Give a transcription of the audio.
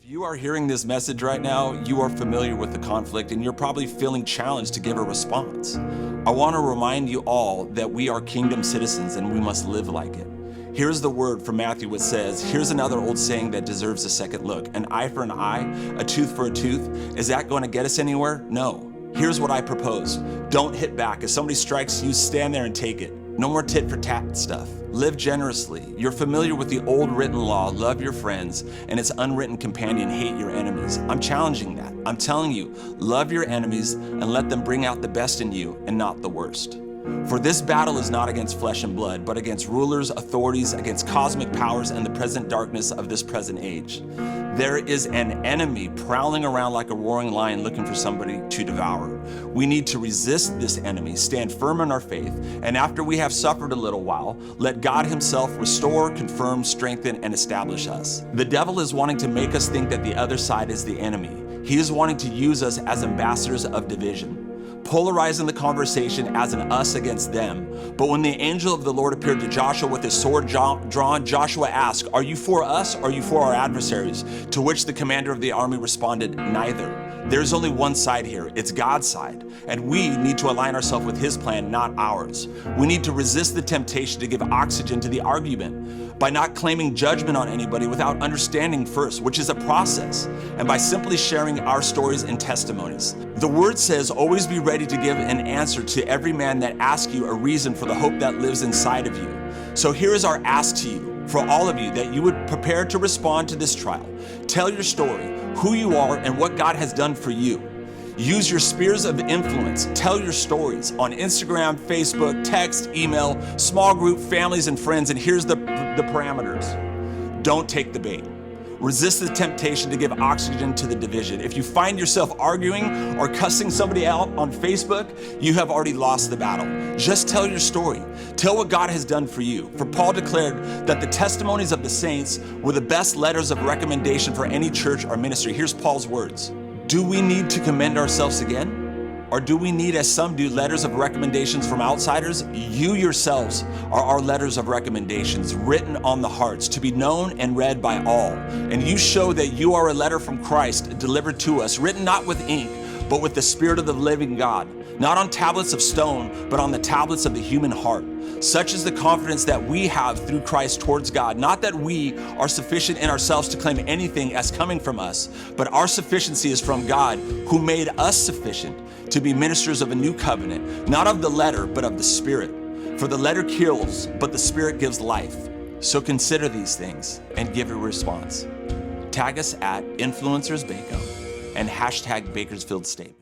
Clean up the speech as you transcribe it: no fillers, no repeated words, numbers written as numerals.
you are hearing this message right now, you are familiar with the conflict and you're probably feeling challenged to give a response. I want to remind you all that we are kingdom citizens and we must live like it. Here's the word from Matthew which says, here's another old saying that deserves a second look. An eye for an eye, a tooth for a tooth. Is that going to get us anywhere? No. Here's what I propose. Don't hit back. If somebody strikes you, stand there and take it. No more tit for tat stuff. Live generously. You're familiar with the old written law, love your friends, and its unwritten companion, hate your enemies. I'm challenging that. I'm telling you, love your enemies and let them bring out the best in you and not the worst. For this battle is not against flesh and blood, but against rulers, authorities, against cosmic powers and the present darkness of this present age. There is an enemy prowling around like a roaring lion looking for somebody to devour. We need to resist this enemy, stand firm in our faith, and after we have suffered a little while, let God himself restore, confirm, strengthen, and establish us. The devil is wanting to make us think that the other side is the enemy. He is wanting to use us as ambassadors of division, polarizing the conversation as an us against them. But when the angel of the Lord appeared to Joshua with his sword drawn, Joshua asked, "Are you for us or are you for our adversaries?" To which the commander of the army responded, "Neither." There's only one side here, it's God's side. And we need to align ourselves with his plan, not ours. We need to resist the temptation to give oxygen to the argument by not claiming judgment on anybody without understanding first, which is a process, and by simply sharing our stories and testimonies. The word says, always be ready to give an answer to every man that asks you a reason for the hope that lives inside of you. So here is our ask to you, for all of you, that you would prepare to respond to this trial. Tell your story, who you are and what God has done for you. Use your spheres of influence. Tell your stories on Instagram, Facebook, text, email, small group, families, and friends. And here's the parameters. Don't take the bait. Resist the temptation to give oxygen to the division. If you find yourself arguing or cussing somebody out on Facebook, you have already lost the battle. Just tell your story. Tell what God has done for you. For Paul declared that the testimonies of the saints were the best letters of recommendation for any church or ministry. Here's Paul's words. Do we need to commend ourselves again? Or do we need, as some do, letters of recommendations from outsiders? You yourselves are our letters of recommendations, written on the hearts, to be known and read by all. And you show that you are a letter from Christ delivered to us, written not with ink, but with the Spirit of the living God, not on tablets of stone, but on the tablets of the human heart. Such is the confidence that we have through Christ towards God, not that we are sufficient in ourselves to claim anything as coming from us, but our sufficiency is from God, who made us sufficient to be ministers of a new covenant, not of the letter, but of the Spirit. For the letter kills, but the Spirit gives life. So consider these things and give a response. Tag us at InfluencersBaco and hashtag Bakersfield Statement.